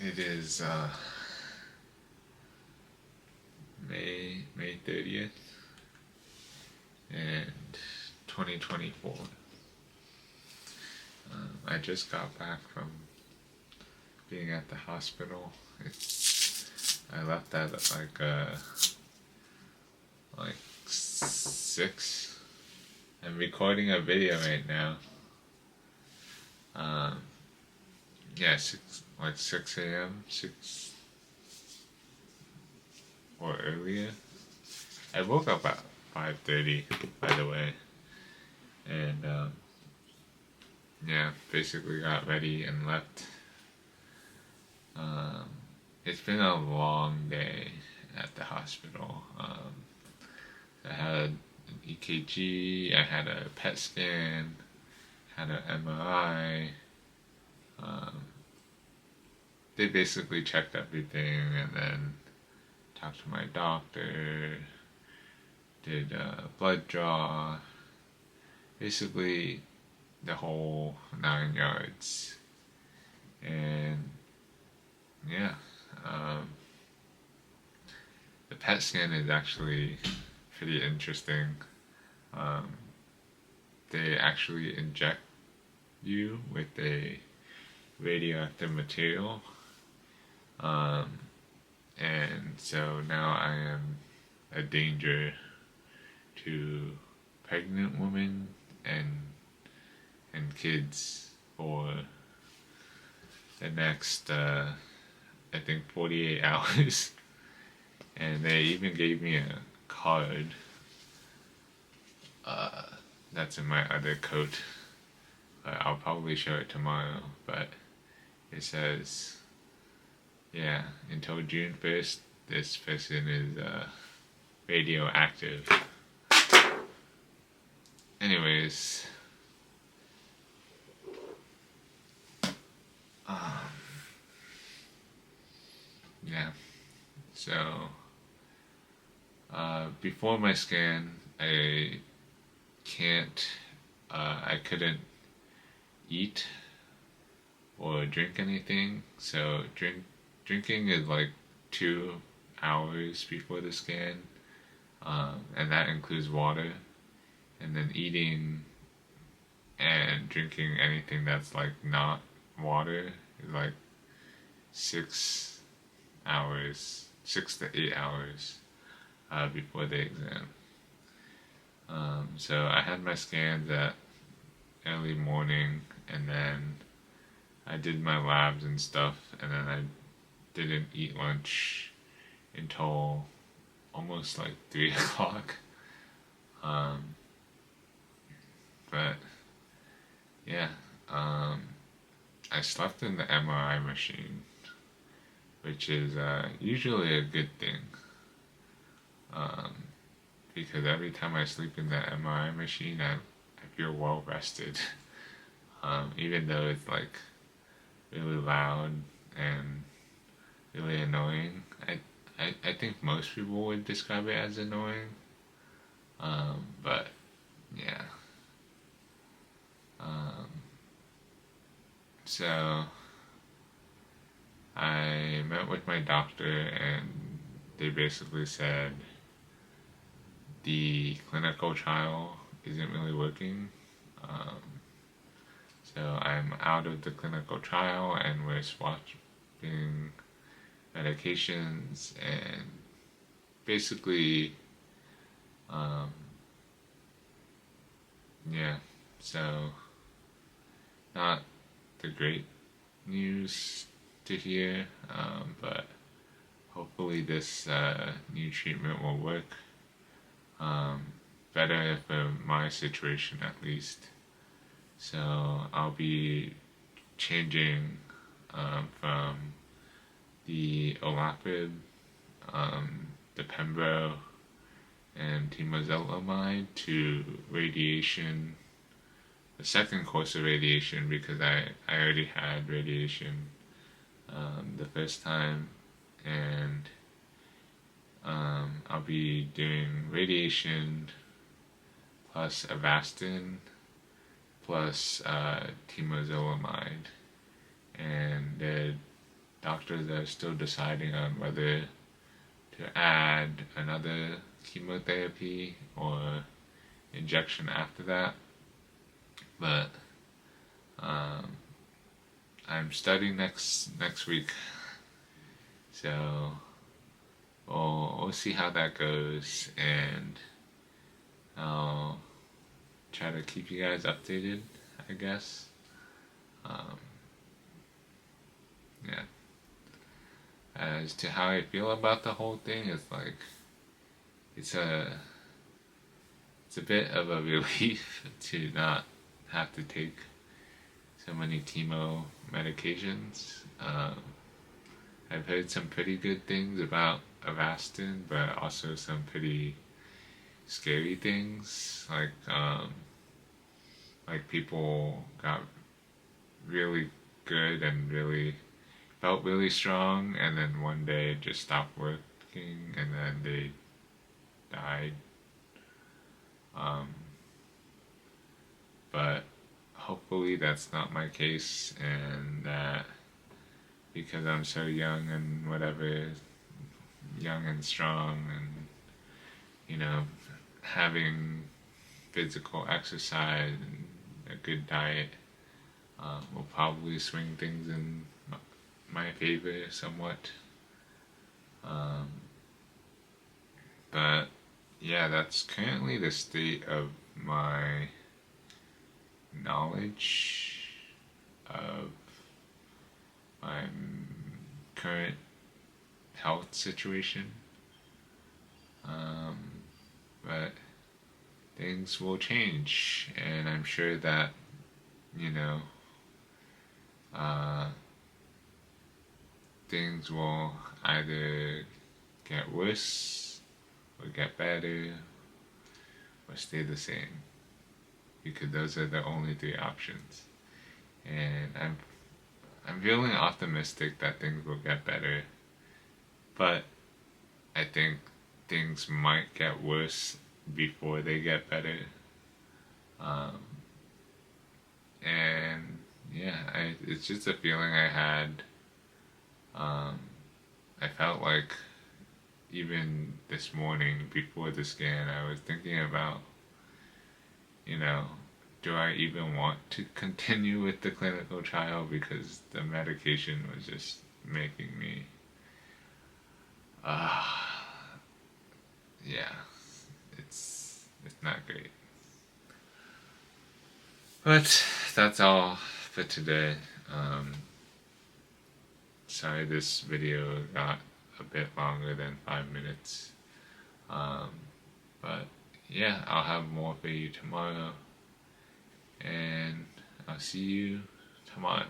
It is May 30th and 2024. I just got back from being at the hospital. I left at like 6. I'm recording a video right now. Yeah, 6 a.m. 6 or earlier. I woke up at 5:30, by the way, and yeah, basically got ready and left. It's been a long day at the hospital. I had an EKG, I had a PET scan, had an MRI. They basically checked everything and then talked to my doctor, did a blood draw, basically the whole 9 yards. And yeah, the PET scan is actually pretty interesting. They actually inject you with a radioactive material. And so now I am a danger to pregnant women and kids for the next I think 48 hours. And they even gave me a card that's in my other coat. I'll probably show it tomorrow, but it says, yeah, until June 1st, this person is radioactive. Anyways, yeah, so before my scan, I couldn't eat or drink anything, so drinking is like 2 hours before the scan, and that includes water, and then eating and drinking anything that's like not water is like 6 hours, 6 to 8 hours before the exam. So I had my scans at early morning, and then I did my labs and stuff, and then I didn't eat lunch until almost like 3 o'clock. But yeah, I slept in the MRI machine, which is usually a good thing, because every time I sleep in the MRI machine, I feel well rested, even though it's like really loud and really annoying. I think most people would describe it as annoying, but yeah. So I met with my doctor, and they basically said the clinical trial isn't really working. So I'm out of the clinical trial, and we're swapping medications, and basically, yeah, so not the great news to hear, but hopefully this new treatment will work better for my situation at least. So I'll be changing from the olaparib, the pembro, and temozolomide to radiation, the second course of radiation, because I already had radiation the first time, and I'll be doing radiation plus Avastin plus temozolomide, and they're doctors are still deciding on whether to add another chemotherapy or injection after that. But I'm studying next week, so we'll see how that goes, and I'll try to keep you guys updated, I guess. Yeah. As to how I feel about the whole thing, it's like it's a bit of a relief to not have to take so many chemo medications. I've heard some pretty good things about Avastin, but also some pretty scary things, like people got really good and really felt really strong, and then one day it just stopped working, and then they died. But hopefully that's not my case, and that because I'm so young and whatever, young and strong, and having physical exercise and a good diet will probably swing things in my favor somewhat. But yeah, that's currently the state of my knowledge of my current health situation. But things will change, and I'm sure that, things will either get worse or get better or stay the same, because those are the only three options. And I'm feeling optimistic that things will get better, but I think things might get worse before they get better. And yeah, it's just a feeling I had. I felt like even this morning before the scan, I was thinking about, do I even want to continue with the clinical trial, because the medication was just making me, yeah, it's not great. But that's all for today. Sorry this video got a bit longer than 5 minutes. But yeah, I'll have more for you tomorrow. And I'll see you tomorrow.